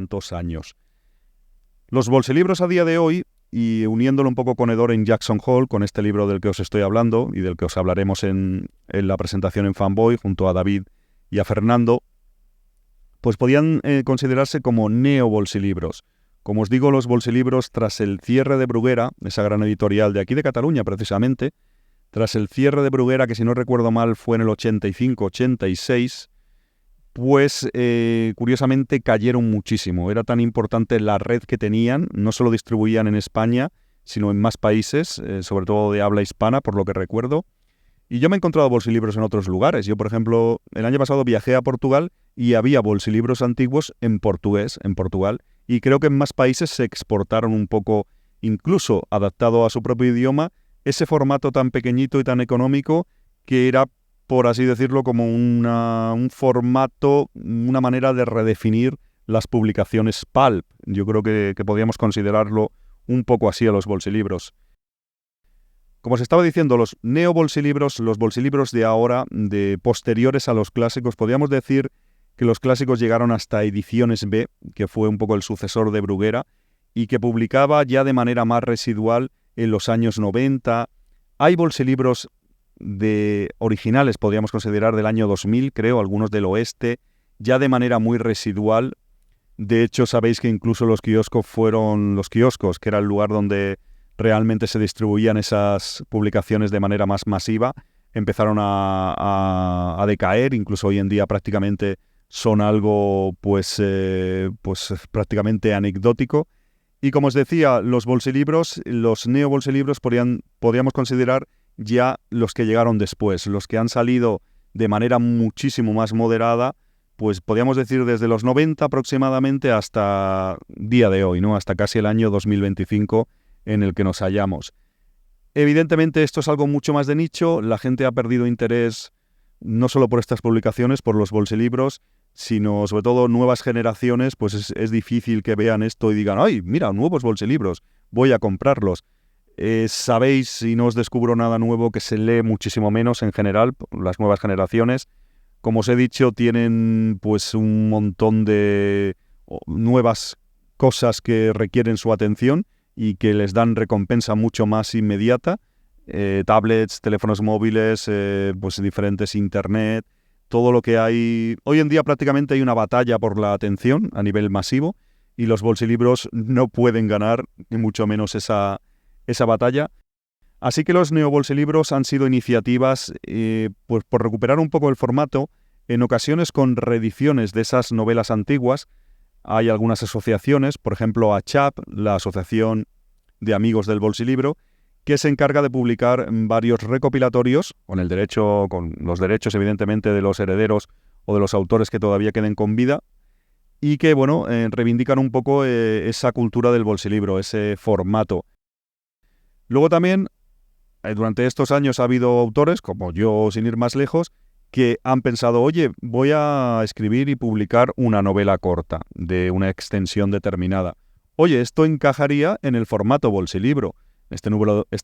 tantos años. Los bolsilibros a día de hoy, y uniéndolo un poco con Edoren Jackson Hall, con este libro del que os estoy hablando y del que os hablaremos en la presentación en Fanboy, junto a David y a Fernando, pues podían considerarse como neo-bolsilibros. Como os digo, los bolsilibros, tras el cierre de Bruguera, esa gran editorial de aquí de Cataluña precisamente, tras el cierre de Bruguera, que si no recuerdo mal fue en el 85-86, pues curiosamente cayeron muchísimo. Era tan importante la red que tenían, no solo distribuían en España, sino en más países, sobre todo de habla hispana, por lo que recuerdo. Y yo me he encontrado bolsilibros en otros lugares. Yo, por ejemplo, el año pasado viajé a Portugal y había bolsilibros antiguos en portugués, en Portugal, y creo que en más países se exportaron un poco, incluso adaptado a su propio idioma, ese formato tan pequeñito y tan económico que era, por así decirlo, como un formato, una manera de redefinir las publicaciones pulp. Yo creo que podríamos considerarlo un poco así a los bolsilibros. Como os estaba diciendo, los neo-bolsilibros, los bolsilibros de ahora, de posteriores a los clásicos, podríamos decir que los clásicos llegaron hasta Ediciones B, que fue un poco el sucesor de Bruguera, y que publicaba ya de manera más residual en los años 90. Hay bolsilibros originales, podríamos considerar, del año 2000, creo, algunos del oeste, ya de manera muy residual. De hecho, sabéis que incluso los kioscos, que era el lugar donde realmente se distribuían esas publicaciones de manera más masiva, empezaron a decaer. Incluso hoy en día prácticamente son algo pues prácticamente anecdótico. Y como os decía, los bolsilibros, los neo-bolsilibros podríamos considerar ya los que llegaron después, los que han salido de manera muchísimo más moderada, pues podríamos decir desde los 90 aproximadamente hasta día de hoy, ¿no? Hasta casi el año 2025 en el que nos hallamos. Evidentemente esto es algo mucho más de nicho, la gente ha perdido interés no solo por estas publicaciones, por los bolsilibros, sino sobre todo nuevas generaciones, pues es difícil que vean esto y digan, ¡ay, mira, nuevos bolsilibros, voy a comprarlos! Sabéis, y no os descubro nada nuevo, que se lee muchísimo menos en general, las nuevas generaciones. Como os he dicho, tienen pues un montón de nuevas cosas que requieren su atención y que les dan recompensa mucho más inmediata. Tablets, teléfonos móviles, pues diferentes internet, todo lo que hay. Hoy en día prácticamente hay una batalla por la atención a nivel masivo y los bolsilibros no pueden ganar, ni mucho menos esa batalla. Así que los neobolsilibros han sido iniciativas pues por recuperar un poco el formato, en ocasiones con reediciones de esas novelas antiguas. Hay algunas asociaciones, por ejemplo ACHAP, la Asociación de Amigos del Bolsilibro, que se encarga de publicar varios recopilatorios, con los derechos evidentemente de los herederos o de los autores que todavía queden con vida, y que reivindican un poco esa cultura del bolsilibro, ese formato. Luego también, durante estos años ha habido autores, como yo sin ir más lejos, que han pensado, oye, voy a escribir y publicar una novela corta de una extensión determinada. Oye, esto encajaría en el formato bolsilibro. Este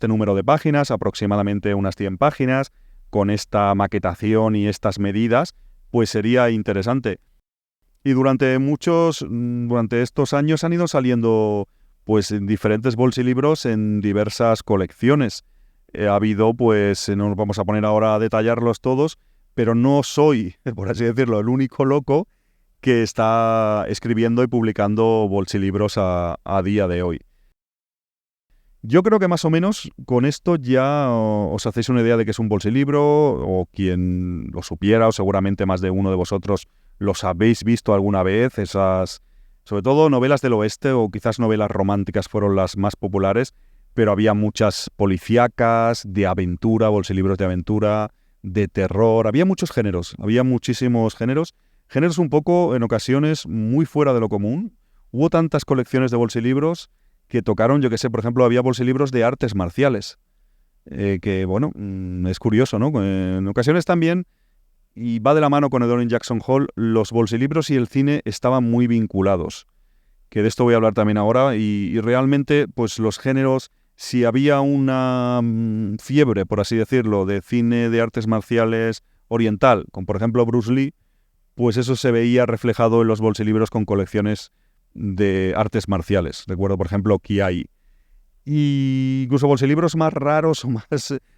número de páginas, aproximadamente unas 100 páginas, con esta maquetación y estas medidas, pues sería interesante. Y durante estos años han ido saliendo pues diferentes bolsilibros en diversas colecciones. Ha habido, pues, no nos vamos a poner ahora a detallarlos todos, pero no soy, por así decirlo, el único loco que está escribiendo y publicando bolsilibros a día de hoy. Yo creo que más o menos con esto ya os hacéis una idea de que es un bolsilibro, o quien lo supiera, o seguramente más de uno de vosotros los habéis visto alguna vez, esas, sobre todo novelas del oeste o quizás novelas románticas fueron las más populares, pero había muchas policíacas, de aventura, bolsilibros de aventura, de terror, había muchos géneros, había muchísimos géneros un poco en ocasiones muy fuera de lo común. Hubo tantas colecciones de bolsilibros que tocaron, yo que sé, por ejemplo, había bolsilibros de artes marciales, que bueno, es curioso, ¿no? En ocasiones también, y va de la mano con Edoren Jackson Hall, los bolsilibros y el cine estaban muy vinculados, que de esto voy a hablar también ahora, y realmente, pues los géneros, si había una fiebre, por así decirlo, de cine de artes marciales oriental, con por ejemplo Bruce Lee, pues eso se veía reflejado en los bolsilibros con colecciones de artes marciales. Recuerdo, por ejemplo, Kiai. Y incluso bolsilibros más raros o más...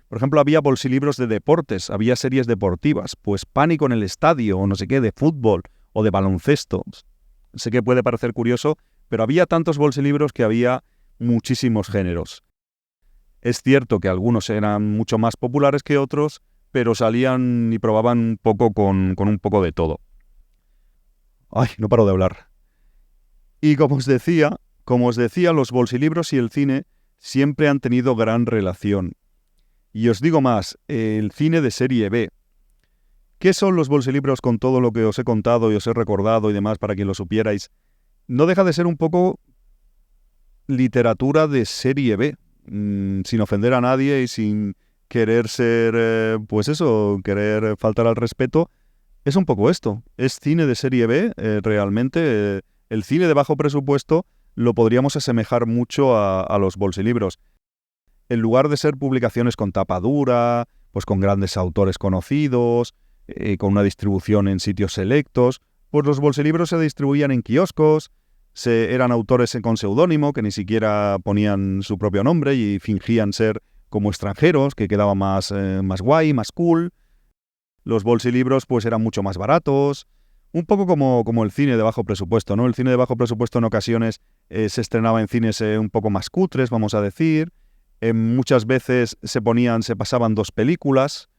Por ejemplo, había bolsilibros de deportes, había series deportivas, pues Pánico en el estadio, o no sé qué, de fútbol o de baloncesto. Sé que puede parecer curioso, pero había tantos bolsilibros que había muchísimos géneros. Es cierto que algunos eran mucho más populares que otros, pero salían y probaban un poco con un poco de todo. Ay, no paro de hablar. Y como os decía, los bolsilibros y el cine siempre han tenido gran relación. Y os digo más, el cine de serie B. ¿Qué son los bolsilibros con todo lo que os he contado y os he recordado y demás para que lo supierais? No deja de ser un poco literatura de serie B, sin ofender a nadie y sin querer ser, pues eso, querer faltar al respeto. Es un poco esto, es cine de serie B, realmente. El cine de bajo presupuesto lo podríamos asemejar mucho a los bolsilibros. En lugar de ser publicaciones con tapa dura, pues con grandes autores conocidos, con una distribución en sitios selectos, pues los bolsilibros se distribuían en kioscos, eran autores con seudónimo, que ni siquiera ponían su propio nombre y fingían ser como extranjeros, que quedaba más guay, más cool. Los bolsilibros pues eran mucho más baratos, un poco como el cine de bajo presupuesto, ¿no? El cine de bajo presupuesto en ocasiones se estrenaba en cines un poco más cutres, vamos a decir. Muchas veces se pasaban 2 películas.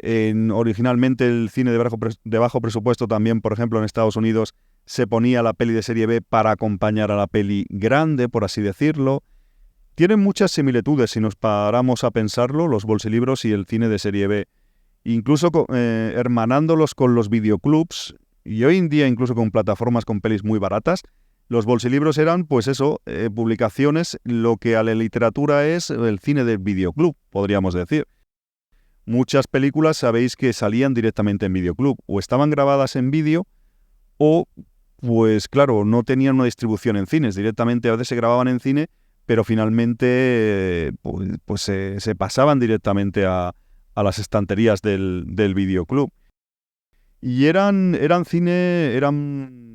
Originalmente el cine de bajo presupuesto también, por ejemplo, en Estados Unidos, se ponía la peli de serie B para acompañar a la peli grande, por así decirlo. Tienen muchas similitudes si nos paramos a pensarlo, los bolsilibros y el cine de serie B. Incluso hermanándolos con los videoclubs, y hoy en día incluso con plataformas con pelis muy baratas, los bolsilibros eran, pues eso, publicaciones, lo que a la literatura es el cine del videoclub, podríamos decir. Muchas películas sabéis que salían directamente en videoclub, o estaban grabadas en vídeo, o, pues claro, no tenían una distribución en cines, directamente a veces se grababan en cine, pero finalmente se pasaban directamente a las estanterías del videoclub. Y eran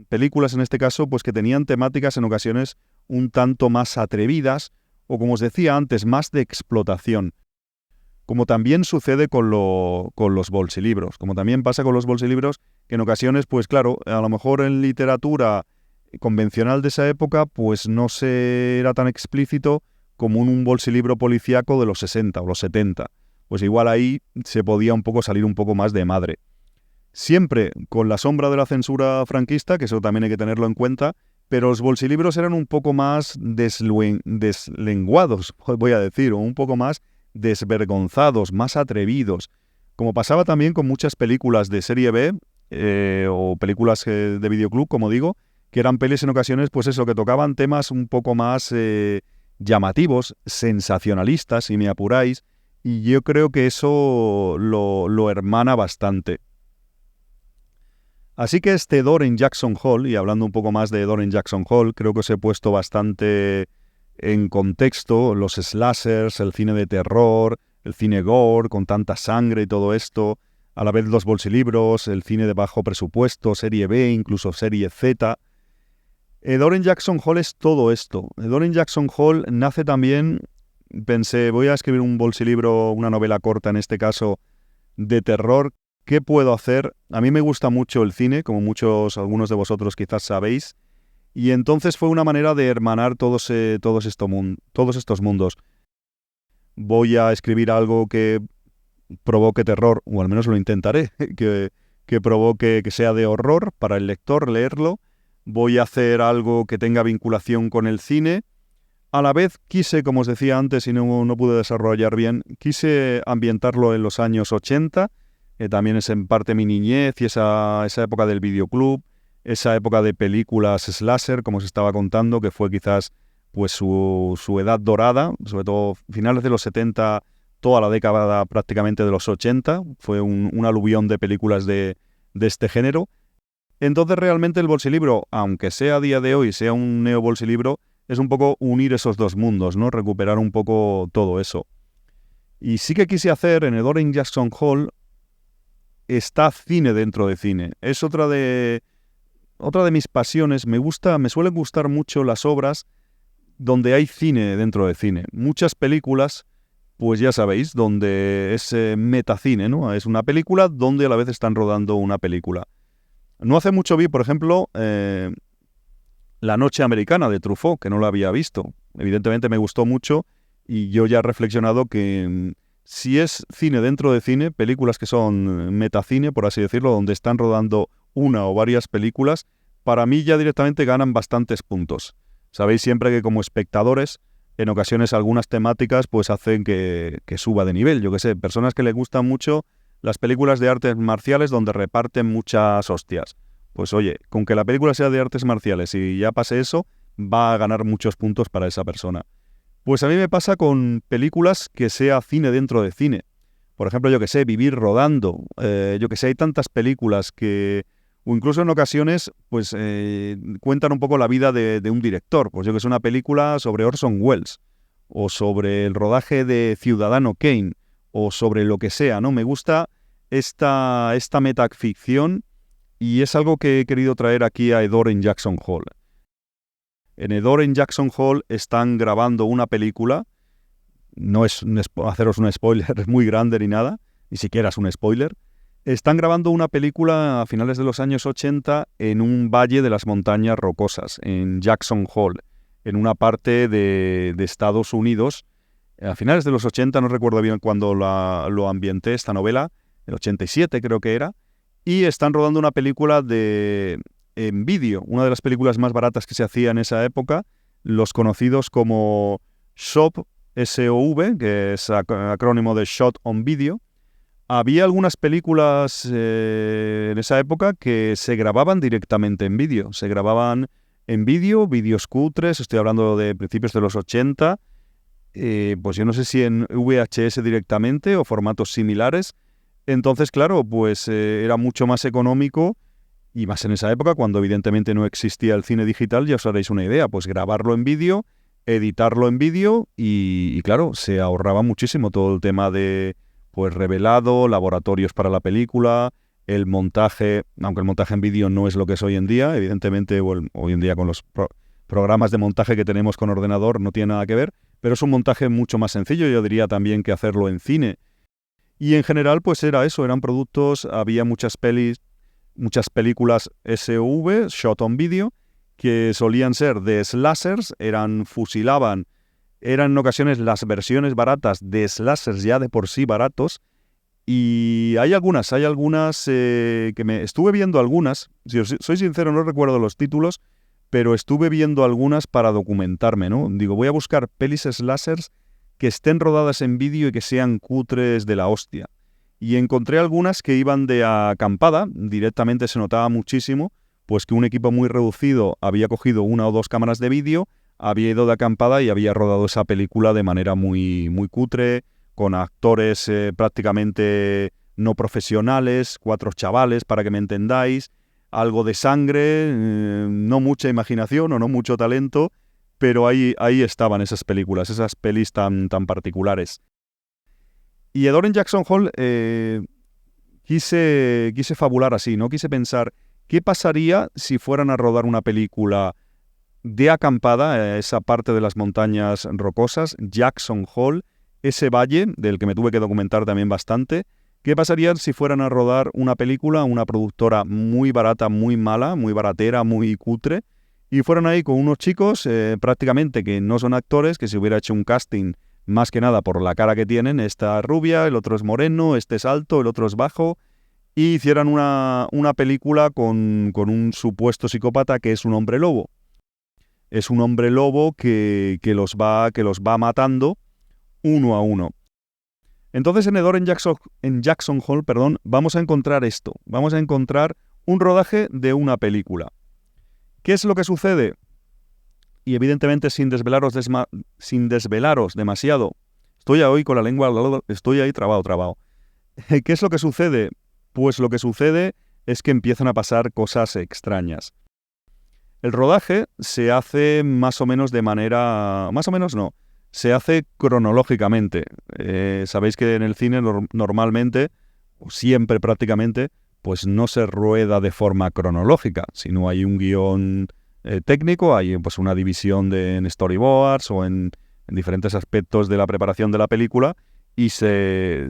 películas en este caso, pues que tenían temáticas en ocasiones un tanto más atrevidas, o como os decía antes, más de explotación. Como también sucede con los bolsilibros. Como también pasa con los bolsilibros, que en ocasiones, pues claro, a lo mejor en literatura convencional de esa época, pues no se era tan explícito como un bolsilibro policíaco de los 60 o los 70. Pues igual ahí se podía un poco salir un poco más de madre. Siempre con la sombra de la censura franquista, que eso también hay que tenerlo en cuenta, pero los bolsilibros eran un poco más deslenguados, voy a decir, o un poco más desvergonzados, más atrevidos. Como pasaba también con muchas películas de serie B, o películas de videoclub, como digo, que eran pelis en ocasiones, pues eso, que tocaban temas un poco más llamativos, sensacionalistas, si me apuráis, y yo creo que eso lo hermana bastante. Así que este Door Jackson Hall, y hablando un poco más de Door Jackson Hall, creo que os he puesto bastante en contexto los slashers, el cine de terror, el cine gore, con tanta sangre y todo esto, a la vez los bolsilibros, el cine de bajo presupuesto, serie B, incluso serie Z. Door Jackson Hall es todo esto. Door Jackson Hall nace también, pensé, voy a escribir un bolsilibro, una novela corta en este caso, de terror. ¿Qué puedo hacer? A mí me gusta mucho el cine, como algunos de vosotros quizás sabéis, y entonces fue una manera de hermanar todos estos mundos. Voy a escribir algo que provoque terror, o al menos lo intentaré, que provoque, que sea de horror para el lector leerlo. Voy a hacer algo que tenga vinculación con el cine. A la vez quise, como os decía antes y no pude desarrollar bien, quise ambientarlo en los años 80, que también es en parte mi niñez y esa época del videoclub, esa época de películas slasher, como os estaba contando, que fue quizás pues su edad dorada, sobre todo finales de los 70, toda la década prácticamente de los 80, fue un aluvión de películas de este género. Entonces realmente el bolsilibro, aunque sea a día de hoy, sea un neo-bolsilibro, es un poco unir esos dos mundos, ¿no? Recuperar un poco todo eso. Y sí que quise hacer en el Door Jackson Hall, está cine dentro de cine. Es otra de otra de mis pasiones, me suelen gustar mucho las obras donde hay cine dentro de cine. Muchas películas, pues ya sabéis, donde es metacine, ¿no? Es una película donde a la vez están rodando una película. No hace mucho vi, por ejemplo, La Noche Americana de Truffaut, que no la había visto. Evidentemente me gustó mucho y yo ya he reflexionado que si es cine dentro de cine, películas que son metacine, por así decirlo, donde están rodando una o varias películas, para mí ya directamente ganan bastantes puntos. Sabéis siempre que como espectadores, en ocasiones algunas temáticas pues hacen que suba de nivel. Yo qué sé, personas que les gustan mucho las películas de artes marciales donde reparten muchas hostias. Pues oye, con que la película sea de artes marciales y ya pase eso, va a ganar muchos puntos para esa persona. Pues a mí me pasa con películas que sea cine dentro de cine. Por ejemplo, yo que sé, Vivir rodando. Yo que sé, hay tantas películas que, o incluso en ocasiones, pues cuentan un poco la vida de un director. Pues yo que sé, una película sobre Orson Welles, o sobre el rodaje de Ciudadano Kane, o sobre lo que sea, ¿no? Me gusta esta metaficción y es algo que he querido traer aquí a Hedor en Jackson Hole. En Hedor en Jackson Hole están grabando una película. No es haceros un spoiler muy grande ni nada, ni siquiera es un spoiler. Están grabando una película a finales de los años 80 en un valle de las montañas rocosas, en Jackson Hole, en una parte de Estados Unidos. A finales de los 80, no recuerdo bien cuándo lo ambienté esta novela, el 87 creo que era, y están rodando una película en vídeo, una de las películas más baratas que se hacía en esa época, los conocidos como SOV, SOV, que es acrónimo de Shot on Video. Había algunas películas en esa época que se grababan directamente en vídeo. Se grababan en vídeo, vídeos cutres, estoy hablando de principios de los 80, pues yo no sé si en VHS directamente o formatos similares. Entonces, claro, pues era mucho más económico y más en esa época, cuando evidentemente no existía el cine digital, ya os haréis una idea, pues grabarlo en vídeo, editarlo en vídeo y claro, se ahorraba muchísimo todo el tema de pues revelado, laboratorios para la película, el montaje, aunque el montaje en vídeo no es lo que es hoy en día, evidentemente hoy en día con los programas de montaje que tenemos con ordenador no tiene nada que ver, pero es un montaje mucho más sencillo, yo diría también que hacerlo en cine. Y en general pues era eso, eran productos, había muchas películas SV, Shot on Video, que solían ser de slashers, eran en ocasiones las versiones baratas de slashers ya de por sí baratos, y hay algunas estuve viendo algunas, si os soy sincero no recuerdo los títulos, pero estuve viendo algunas para documentarme, ¿no? Digo, voy a buscar pelis slashers que estén rodadas en vídeo y que sean cutres de la hostia. Y encontré algunas que iban de acampada, directamente se notaba muchísimo, pues que un equipo muy reducido había cogido una o dos cámaras de vídeo, había ido de acampada y había rodado esa película de manera muy, muy cutre, con actores prácticamente no profesionales, 4 chavales, para que me entendáis, algo de sangre, no mucha imaginación o no mucho talento, pero ahí estaban esas películas, esas pelis tan particulares. Y Hedor en Jackson Hole quise fabular así, ¿no? Quise pensar, ¿qué pasaría si fueran a rodar una película de acampada, esa parte de las montañas rocosas, Jackson Hole, ese valle del que me tuve que documentar también bastante? ¿Qué pasaría si fueran a rodar una película, una productora muy barata, muy mala, muy baratera, muy cutre, y fueran ahí con unos chicos prácticamente que no son actores, que se hubiera hecho un casting más que nada por la cara que tienen, esta rubia, el otro es moreno, este es alto, el otro es bajo, y hicieran una película con un supuesto psicópata que es un hombre lobo. Es un hombre lobo que los va matando uno a uno. Entonces en Hedor en Jackson Hole, vamos a encontrar esto. Vamos a encontrar un rodaje de una película. ¿Qué es lo que sucede? Y evidentemente sin desvelaros demasiado. Estoy hoy con la lengua, estoy ahí trabado. ¿Qué es lo que sucede? Pues lo que sucede es que empiezan a pasar cosas extrañas. El rodaje se hace más o menos se hace cronológicamente. Sabéis que en el cine normalmente, o siempre prácticamente, pues no se rueda de forma cronológica, sino hay un guión técnico, hay pues una división en storyboards o en diferentes aspectos de la preparación de la película, y se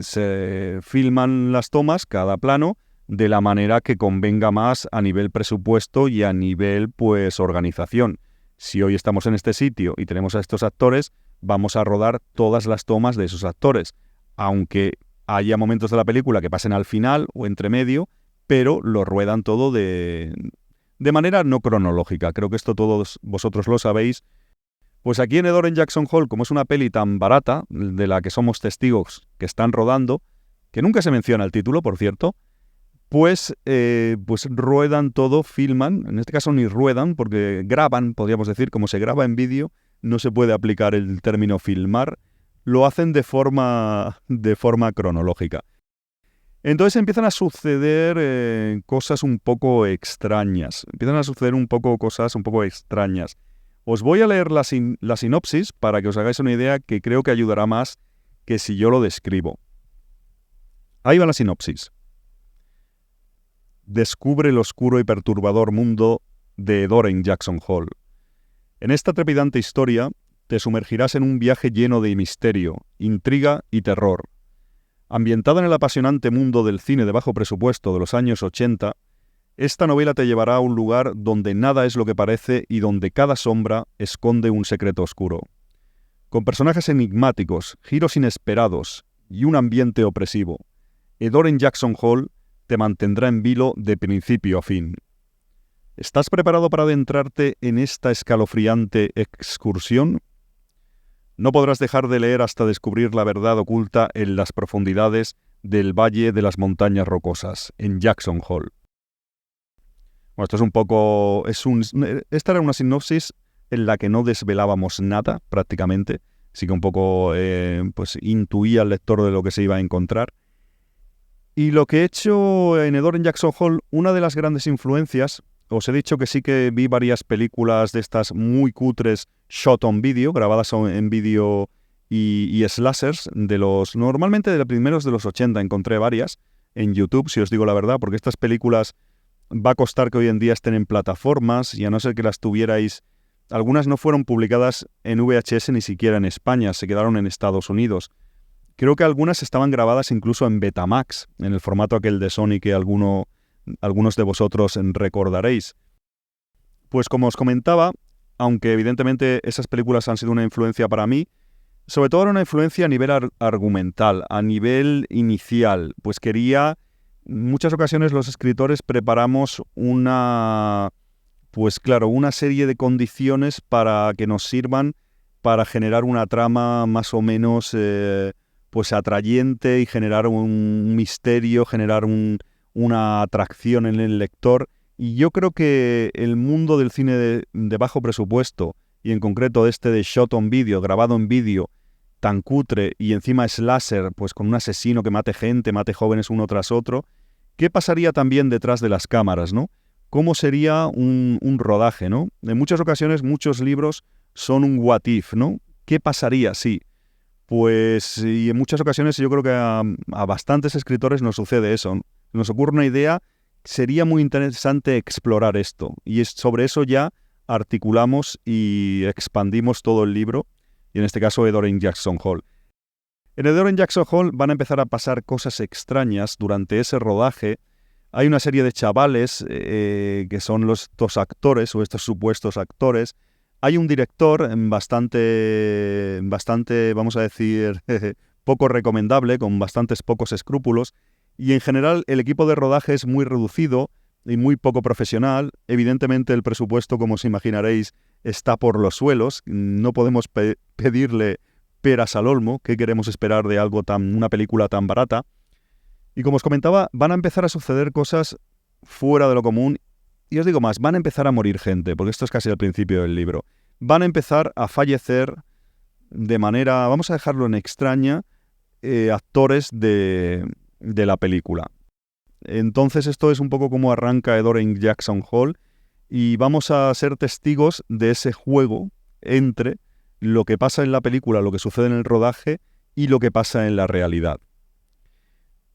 filman las tomas, cada plano, de la manera que convenga más a nivel presupuesto y a nivel pues organización. Si hoy estamos en este sitio y tenemos a estos actores, vamos a rodar todas las tomas de esos actores, aunque haya momentos de la película que pasen al final o entre medio, pero lo ruedan todo de manera no cronológica. Creo que esto todos vosotros lo sabéis. Pues aquí en Edor en Jackson Hole, como es una peli tan barata, de la que somos testigos que están rodando, que nunca se menciona el título, por cierto, pues ruedan todo, filman, en este caso ni ruedan, porque graban, podríamos decir, como se graba en vídeo, no se puede aplicar el término filmar, lo hacen de forma cronológica. Entonces empiezan a suceder cosas un poco extrañas. Os voy a leer la sinopsis para que os hagáis una idea, que creo que ayudará más que si yo lo describo. Ahí va la sinopsis. Descubre el oscuro y perturbador mundo de Edor en Jackson Hole. En esta trepidante historia te sumergirás en un viaje lleno de misterio, intriga y terror. Ambientada en el apasionante mundo del cine de bajo presupuesto de los años 80, esta novela te llevará a un lugar donde nada es lo que parece y donde cada sombra esconde un secreto oscuro. Con personajes enigmáticos, giros inesperados y un ambiente opresivo, Edor en Jackson Hole te mantendrá en vilo de principio a fin. ¿Estás preparado para adentrarte en esta escalofriante excursión? No podrás dejar de leer hasta descubrir la verdad oculta en las profundidades del Valle de las Montañas Rocosas, en Jackson Hole. Bueno, esto es un poco... esta era una sinopsis en la que no desvelábamos nada, prácticamente. Sí que un poco pues intuía al lector de lo que se iba a encontrar. Y lo que he hecho en Edor en Jackson Hole, una de las grandes influencias, os he dicho que sí que vi varias películas de estas muy cutres shot on video, grabadas en vídeo y slashers, normalmente de los primeros de los 80, encontré varias en YouTube, si os digo la verdad, porque estas películas va a costar que hoy en día estén en plataformas, y a no ser que las tuvierais, algunas no fueron publicadas en VHS ni siquiera en España, se quedaron en Estados Unidos. Creo que algunas estaban grabadas incluso en Betamax, en el formato aquel de Sony que algunos de vosotros recordaréis. Pues como os comentaba, aunque evidentemente esas películas han sido una influencia para mí, sobre todo era una influencia a nivel argumental, a nivel inicial, pues en muchas ocasiones los escritores preparamos una serie de condiciones para que nos sirvan para generar una trama más o menos pues atrayente y generar un misterio, generar una atracción en el lector. Y yo creo que el mundo del cine de bajo presupuesto, y en concreto de shot on video, grabado en vídeo, tan cutre y encima slasher, pues con un asesino que mate jóvenes uno tras otro, ¿qué pasaría también detrás de las cámaras, ¿no? ¿Cómo sería un rodaje, ¿no? En muchas ocasiones muchos libros son un what if, ¿no? ¿Qué pasaría si? Pues, y en muchas ocasiones yo creo que a bastantes escritores nos sucede eso, ¿no? Nos ocurre una idea, sería muy interesante explorar esto, y sobre eso ya articulamos y expandimos todo el libro, y en este caso Edor en Jackson Hole. En Edor en Jackson Hole van a empezar a pasar cosas extrañas durante ese rodaje. Hay una serie de chavales que son estos actores o estos supuestos actores. Hay un director bastante, vamos a decir, poco recomendable, con bastantes pocos escrúpulos, y en general el equipo de rodaje es muy reducido y muy poco profesional. Evidentemente el presupuesto, como os imaginaréis, está por los suelos. No podemos pedirle peras al olmo. ¿Qué queremos esperar de una película tan barata? Y como os comentaba, van a empezar a suceder cosas fuera de lo común. Y os digo más, van a empezar a morir gente, porque esto es casi al principio del libro. Van a empezar a fallecer de manera, vamos a dejarlo en extraña, actores de la película. Entonces esto es un poco como arranca Edor en Jackson Hole, y vamos a ser testigos de ese juego entre lo que pasa en la película, lo que sucede en el rodaje y lo que pasa en la realidad.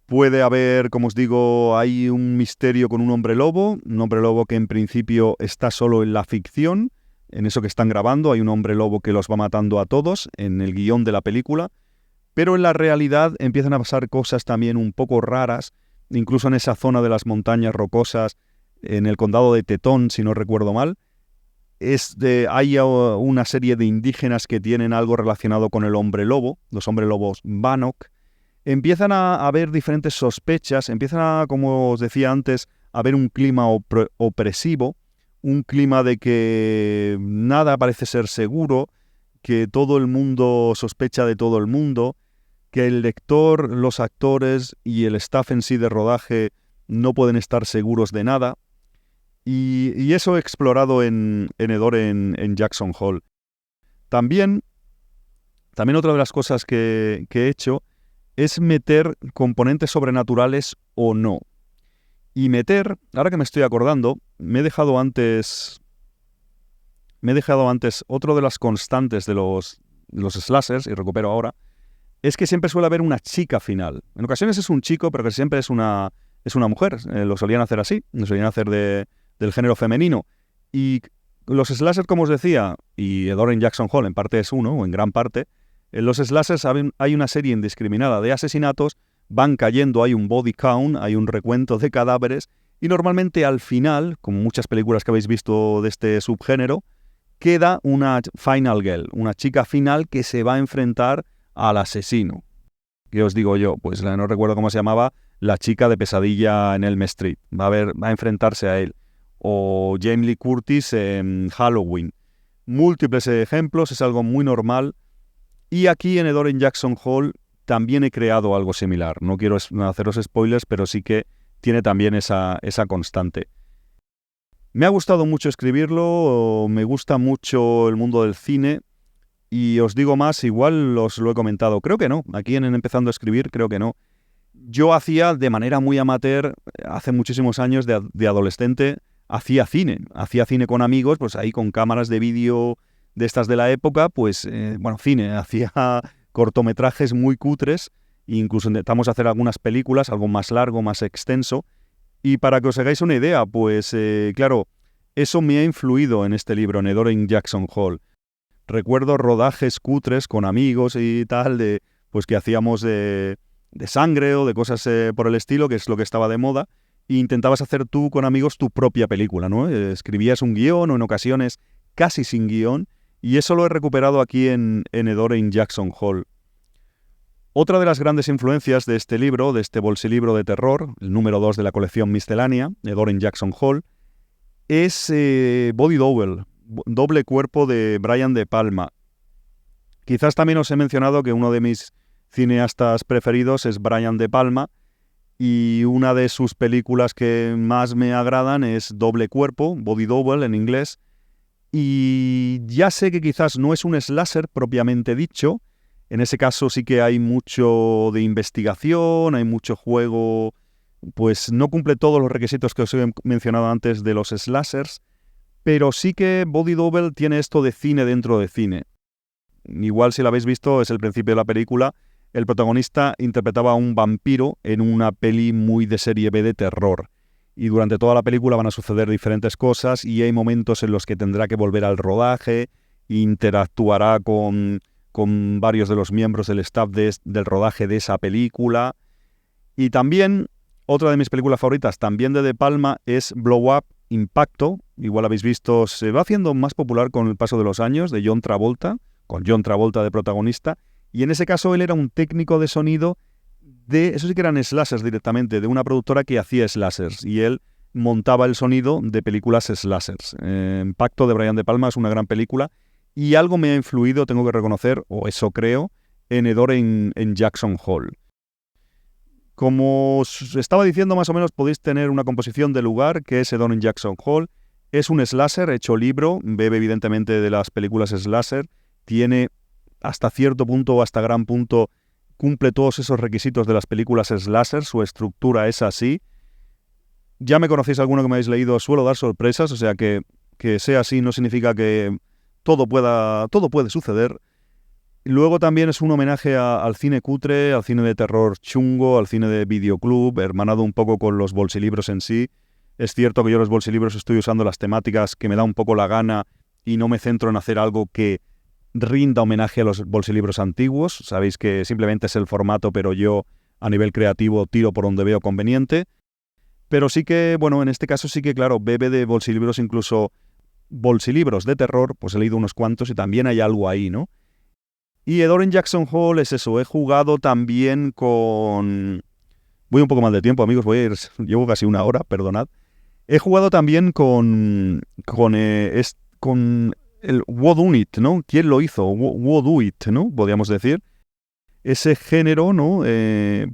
Puede haber, como os digo, hay un misterio con un hombre lobo que en principio está solo en la ficción, en eso que están grabando, hay un hombre lobo que los va matando a todos en el guión de la película, pero en la realidad empiezan a pasar cosas también un poco raras, incluso en esa zona de las montañas rocosas, en el condado de Tetón, si no recuerdo mal, hay una serie de indígenas que tienen algo relacionado con el hombre lobo, los hombres lobos Bannock. Empiezan a haber diferentes sospechas, como os decía antes, a haber un clima opresivo, un clima de que nada parece ser seguro, que todo el mundo sospecha de todo el mundo, que el lector, los actores y el staff en sí de rodaje no pueden estar seguros de nada. Y eso he explorado en Hedor en Jackson Hole. También otra de las cosas que he hecho es meter componentes sobrenaturales o no. Y ahora que me estoy acordando, me he dejado antes otro de las constantes de los slashers, y recupero ahora, es que siempre suele haber una chica final. En ocasiones es un chico, pero que siempre es una mujer. Lo solían hacer así, lo solían hacer del género femenino. Y los slashers, como os decía, y Hedor en Jackson Hole en parte es uno, o en gran parte, en los slashers hay una serie indiscriminada de asesinatos, van cayendo, hay un body count, hay un recuento de cadáveres, y normalmente al final, como muchas películas que habéis visto de este subgénero, queda una final girl, una chica final que se va a enfrentar al asesino. ¿Qué os digo yo? Pues no recuerdo cómo se llamaba, la chica de Pesadilla en Elm Street. Va a enfrentarse a él. O Jamie Lee Curtis en Halloween. Múltiples ejemplos, es algo muy normal. Y aquí en Hedor en Jackson Hole también he creado algo similar. No quiero haceros spoilers, pero sí que tiene también esa constante. Me ha gustado mucho escribirlo, me gusta mucho el mundo del cine. Y os digo más, igual os lo he comentado, creo que no, aquí en Empezando a Escribir creo que no. Yo hacía de manera muy amateur, hace muchísimos años de adolescente, hacía cine con amigos, pues ahí con cámaras de vídeo de estas de la época, pues cine, hacía cortometrajes muy cutres, e incluso intentamos hacer algunas películas, algo más largo, más extenso, y para que os hagáis una idea, pues claro, eso me ha influido en este libro, en Hedor en Jackson Hole. Recuerdo rodajes cutres con amigos y tal, pues que hacíamos de sangre o de cosas por el estilo, que es lo que estaba de moda, e intentabas hacer tú con amigos tu propia película, ¿no? Escribías un guión o en ocasiones casi sin guión, y eso lo he recuperado aquí en Hedor en Jackson Hole. Otra de las grandes influencias de este libro, de este bolsilibro de terror, el número 2 de la colección Miscelánea, Hedor en Jackson Hole, es Body Double, Doble Cuerpo de Brian De Palma. Quizás también os he mencionado que uno de mis cineastas preferidos es Brian De Palma, y una de sus películas que más me agradan es Doble Cuerpo, Body Double en inglés, y ya sé que quizás no es un slasher propiamente dicho. En ese caso sí que hay mucho de investigación, hay mucho juego, pues no cumple todos los requisitos que os he mencionado antes de los slashers, pero sí que Body Double tiene esto de cine dentro de cine. Igual si lo habéis visto, es el principio de la película. El protagonista interpretaba a un vampiro en una peli muy de serie B de terror. Y durante toda la película van a suceder diferentes cosas y hay momentos en los que tendrá que volver al rodaje, interactuará con varios de los miembros del staff del rodaje de esa película. Y también, otra de mis películas favoritas, también de De Palma, es Blow Up, Impacto. Igual habéis visto, se va haciendo más popular con el paso de los años, de John Travolta, con John Travolta de protagonista. Y en ese caso él era un técnico de sonido eso sí que eran slashers directamente, de una productora que hacía slashers. Y él montaba el sonido de películas slashers. Impacto de Brian De Palma es una gran película. Y algo me ha influido, tengo que reconocer, o eso creo, en Hedor en Jackson Hole. Como os estaba diciendo, más o menos podéis tener una composición de lugar que es Hedor en Jackson Hole. Es un slasher hecho libro, bebe evidentemente de las películas slasher, tiene hasta cierto punto o hasta gran punto, cumple todos esos requisitos de las películas slasher, su estructura es así. Ya me conocéis alguno que me habéis leído, suelo dar sorpresas, o sea que sea así no significa que todo puede suceder. Luego también es un homenaje al cine cutre, al cine de terror chungo, al cine de videoclub, hermanado un poco con los bolsilibros en sí. Es cierto que yo los bolsilibros estoy usando las temáticas que me da un poco la gana y no me centro en hacer algo que rinda homenaje a los bolsilibros antiguos. Sabéis que simplemente es el formato, pero yo a nivel creativo tiro por donde veo conveniente. Pero sí que, bueno, en este caso sí que, claro, bebe de bolsilibros, incluso bolsilibros de terror, pues he leído unos cuantos y también hay algo ahí, ¿no? Y Edor en Jackson Hole es eso, he jugado también con... Voy un poco mal de tiempo, amigos, llevo casi una hora, perdonad. He jugado también con el Whodunit, ¿no? ¿Quién lo hizo? Whodunit, ¿no? Podríamos decir. Ese género, ¿no?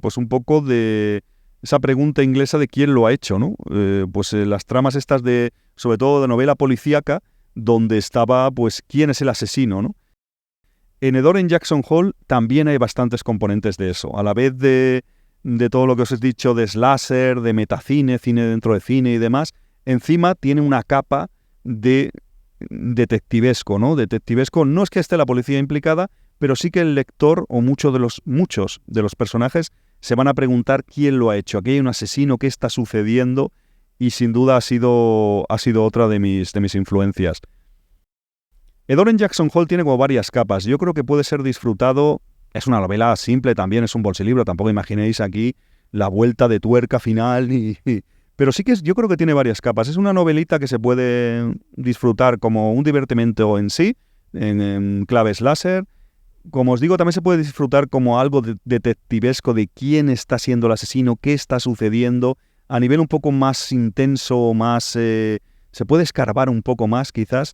Pues un poco de esa pregunta inglesa de quién lo ha hecho, ¿no? Las tramas estas de, sobre todo de novela policíaca, donde estaba, pues, quién es el asesino, ¿no? En Edor en Jackson Hole también hay bastantes componentes de eso. A la vez de todo lo que os he dicho de slasher, de metacine, cine dentro de cine y demás, encima tiene una capa de detectivesco, ¿no? Detectivesco no es que esté la policía implicada, pero sí que el lector o muchos de los personajes se van a preguntar quién lo ha hecho. Aquí hay un asesino, qué está sucediendo, y sin duda ha sido otra de mis influencias. Edor en Jackson Hole tiene como varias capas. Yo creo que puede ser disfrutado. Es una novela simple, también es un bolsilibro. Tampoco imaginéis aquí la vuelta de tuerca final. Pero sí que yo creo que tiene varias capas. Es una novelita que se puede disfrutar como un divertimento en sí, en clave slasher. Como os digo, también se puede disfrutar como algo detectivesco de quién está siendo el asesino, qué está sucediendo, a nivel un poco más intenso, más... se puede escarbar un poco más, quizás.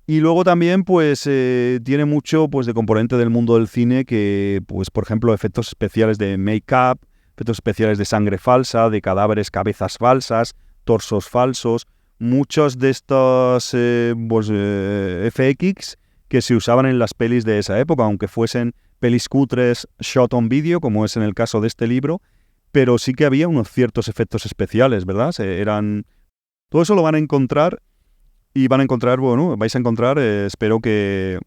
Y luego también, pues, tiene mucho, pues, de componente del mundo del cine que, pues, por ejemplo, efectos especiales de make-up, efectos especiales de sangre falsa, de cadáveres, cabezas falsas, torsos falsos, muchos de estos FX que se usaban en las pelis de esa época, aunque fuesen pelis cutres shot on video, como es en el caso de este libro, pero sí que había unos ciertos efectos especiales, ¿verdad? Todo eso lo van a encontrar. Y vais a encontrar, espero que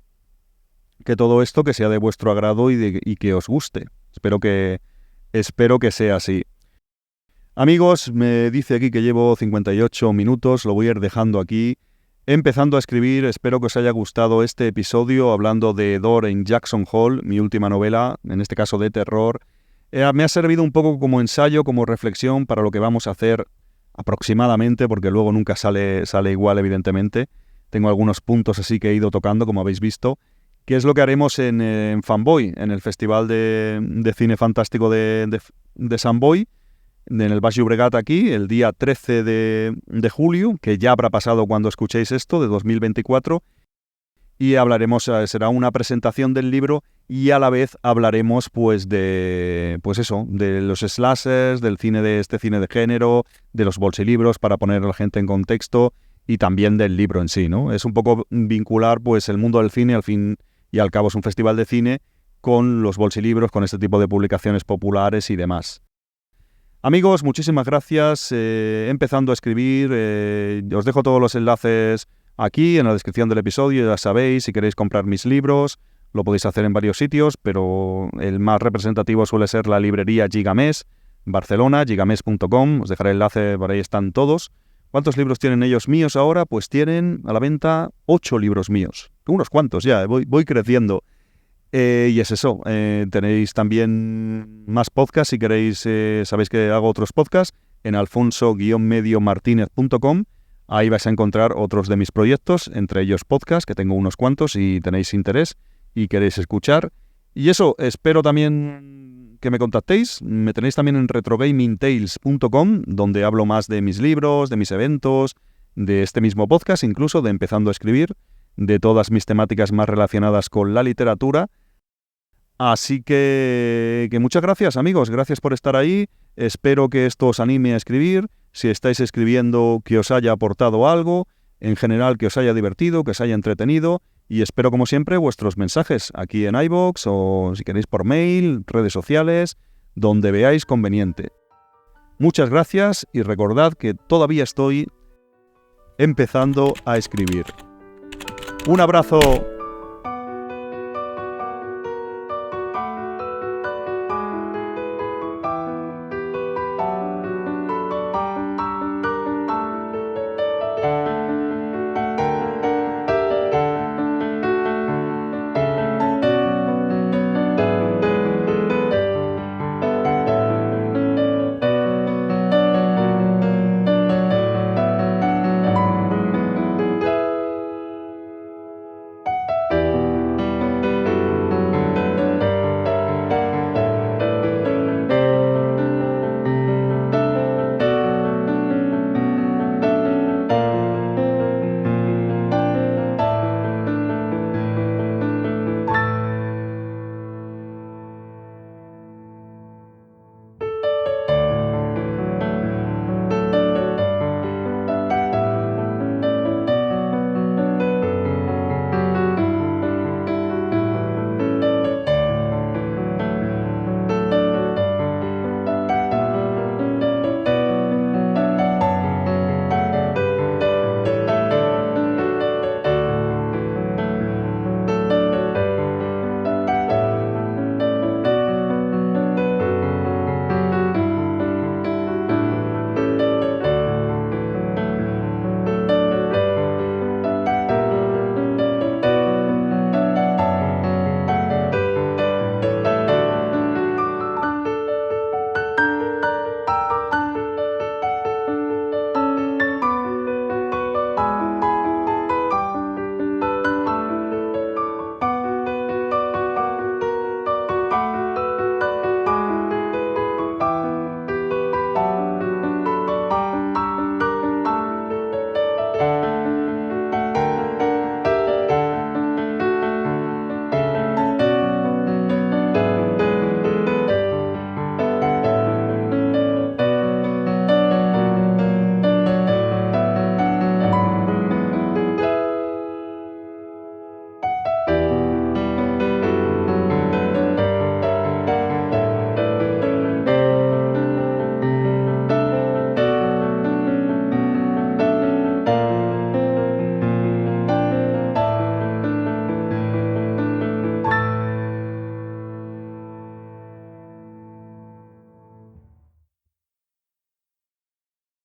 todo esto que sea de vuestro agrado y que os guste. Espero que sea así. Amigos, me dice aquí que llevo 58 minutos, lo voy a ir dejando aquí. Empezando a escribir, espero que os haya gustado este episodio hablando de Edor en Jackson Hole, mi última novela, en este caso de terror. Me ha servido un poco como ensayo, como reflexión para lo que vamos a hacer aproximadamente, porque luego nunca sale igual, evidentemente. Tengo algunos puntos así que he ido tocando, como habéis visto, que es lo que haremos en Fanboy, en el Festival de Cine Fantástico de Sant Boi, en el Baix Llobregat aquí, el día 13 de julio, que ya habrá pasado cuando escuchéis esto, de 2024, y hablaremos, será una presentación del libro y a la vez hablaremos de los slashers, del cine de este cine de género, de los bolsilibros para poner a la gente en contexto y también del libro en sí, ¿no? Es un poco vincular pues el mundo del cine, al fin y al cabo es un festival de cine, con los bolsilibros, con este tipo de publicaciones populares y demás. Amigos, muchísimas gracias. Empezando a escribir, os dejo todos los enlaces aquí en la descripción del episodio. Ya sabéis, si queréis comprar mis libros, lo podéis hacer en varios sitios, pero el más representativo suele ser la librería Gigamés, Barcelona, gigamés.com. Os dejaré el enlace, por ahí están todos. ¿Cuántos libros tienen ellos míos ahora? Pues tienen a la venta 8 libros míos. Unos cuantos ya, voy creciendo. Y es eso, tenéis también más podcasts, si queréis, sabéis que hago otros podcasts, en alfonso-mediomartinez.com, ahí vais a encontrar otros de mis proyectos, entre ellos podcasts, que tengo unos cuantos, si tenéis interés y queréis escuchar. Y eso, espero también que me contactéis, me tenéis también en retrogamingtales.com, donde hablo más de mis libros, de mis eventos, de este mismo podcast, incluso de Empezando a Escribir, de todas mis temáticas más relacionadas con la literatura. Así que muchas gracias, amigos, gracias por estar ahí, espero que esto os anime a escribir, si estáis escribiendo que os haya aportado algo, en general que os haya divertido, que os haya entretenido, y espero como siempre vuestros mensajes aquí en iVoox o si queréis por mail, redes sociales, donde veáis conveniente. Muchas gracias y recordad que todavía estoy empezando a escribir. Un abrazo.